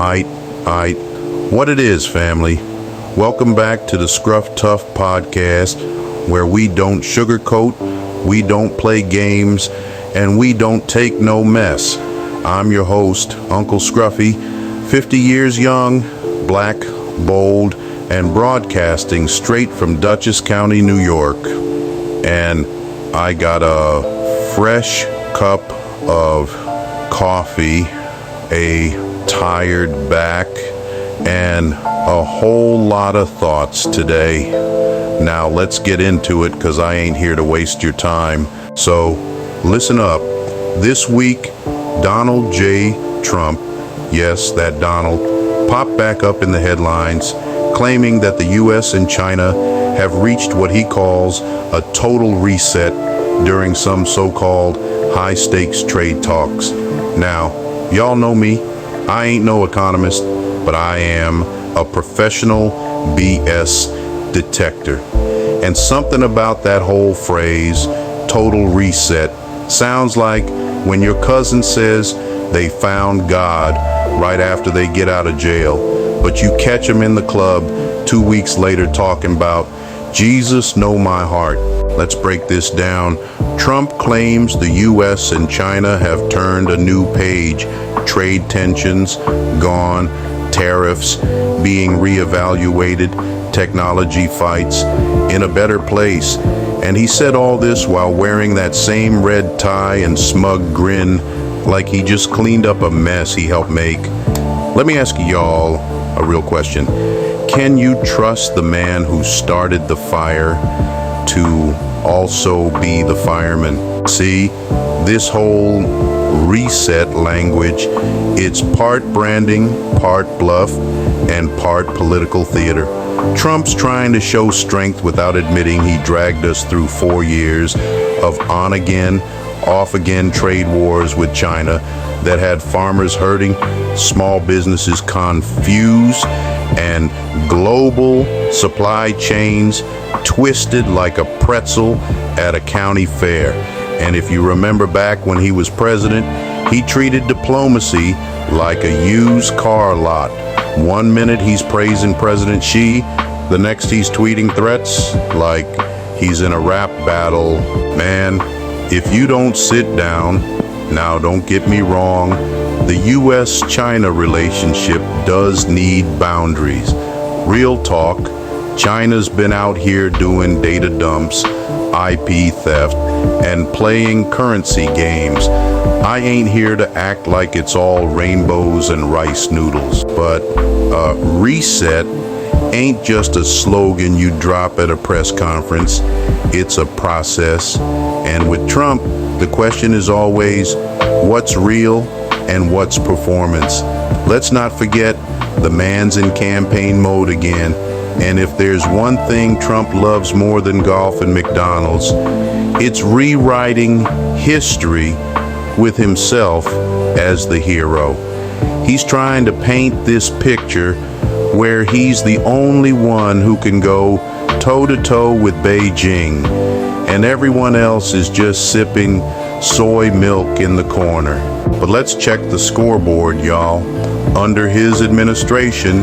Aight. What it is, family. Welcome back to the Scruff Tough podcast, where we don't sugarcoat, we don't play games, and we don't take no mess. I'm your host, Uncle Scruffy, 50 years young, black, bold, and broadcasting straight from Dutchess County, New York. And I got a fresh cup of coffee, a tired back, and a whole lot of thoughts today. Now let's get into it, because I ain't here to waste your time. So listen up. This week, Donald J. Trump, yes, that Donald, popped back up in the headlines, claiming that the U.S. and China have reached what he calls a total reset during some so-called high-stakes trade talks. Now, y'all know me. I ain't no economist, but I am a professional BS detector. And something about that whole phrase, total reset, sounds like when your cousin says they found God right after they get out of jail, but you catch them in the club 2 weeks later talking about Jesus know my heart. Let's break this down. Trump claims the U.S. and China have turned a new page. Trade tensions gone, tariffs being reevaluated, technology fights in a better place. And he said all this while wearing that same red tie and smug grin, like he just cleaned up a mess he helped make. Let me ask y'all a real question. Can you trust the man who started the fire to also be the fireman? See, this whole reset language, it's part branding, part bluff, and part political theater. Trump's trying to show strength without admitting he dragged us through 4 years of on-again, off-again trade wars with China that had farmers hurting, small businesses confused, and global supply chains twisted like a pretzel at a county fair. And if you remember back when he was president, he treated diplomacy like a used car lot. 1 minute he's praising President Xi, the next he's tweeting threats like he's in a rap battle. Man, if you don't sit down, now don't get me wrong, the U.S.-China relationship does need boundaries. Real talk, China's been out here doing data dumps, IP theft, and playing currency games. I ain't here to act like it's all rainbows and rice noodles, but reset ain't just a slogan you drop at a press conference. It's a process. And with Trump, the question is always, what's real and what's performance? Let's not forget, the man's in campaign mode again. And if there's one thing Trump loves more than golf and McDonald's, it's rewriting history with himself as the hero. He's trying to paint this picture where he's the only one who can go toe-to-toe with Beijing, and everyone else is just sipping soy milk in the corner. But let's check the scoreboard, y'all. Under his administration,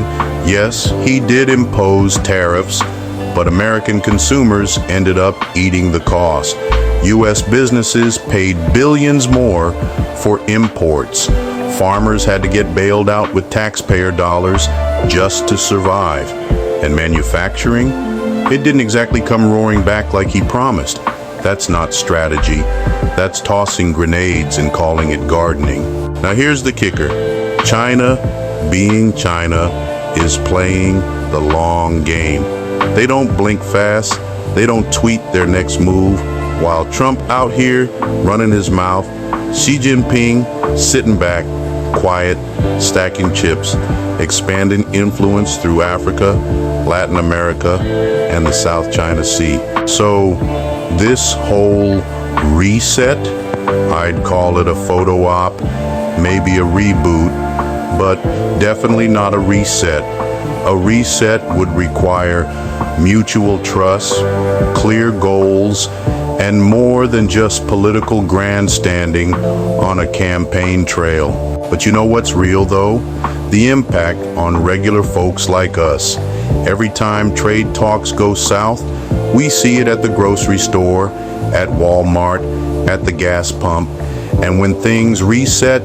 yes, he did impose tariffs, but American consumers ended up eating the cost. U.S. businesses paid billions more for imports. Farmers had to get bailed out with taxpayer dollars just to survive. And manufacturing, it didn't exactly come roaring back like he promised. That's not strategy. That's tossing grenades and calling it gardening. Now here's the kicker. China, being China, is playing the long game. They don't blink fast. They don't tweet their next move. While Trump out here running his mouth, Xi Jinping sitting back, quiet, stacking chips, expanding influence through Africa, Latin America, and the South China Sea. So this whole reset, I'd call it a photo op, maybe a reboot, but definitely not a reset. A reset would require mutual trust, clear goals, and more than just political grandstanding on a campaign trail. But you know what's real though? the impact on regular folks like us. Every time trade talks go south, we see it at the grocery store, at Walmart, at the gas pump, and when things reset,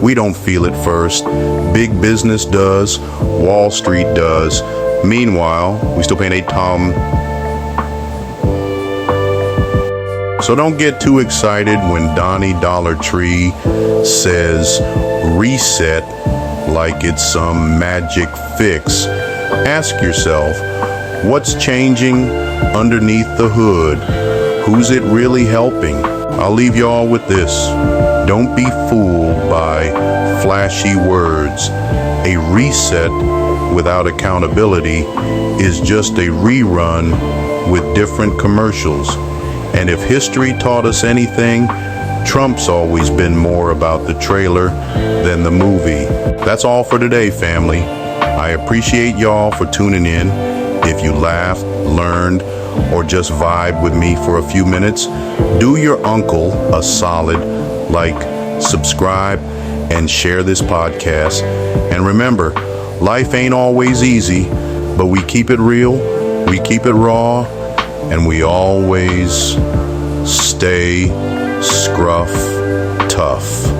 we don't feel it first. Big business does, Wall Street does. Meanwhile, we still paying $8. So don't get too excited when Donnie Dollar Tree says reset like it's some magic fix. Ask yourself, what's changing underneath the hood? Who's it really helping? I'll leave y'all with this. Don't be fooled by flashy words. A reset without accountability is just a rerun with different commercials. And if history taught us anything, Trump's always been more about the trailer than the movie. That's all for today, family. I appreciate y'all for tuning in. If you laughed, learned, or just vibe with me for a few minutes, do your uncle a solid, like, subscribe, and share this podcast. And remember, life ain't always easy, but we keep it real, we keep it raw, and we always stay scruff tough.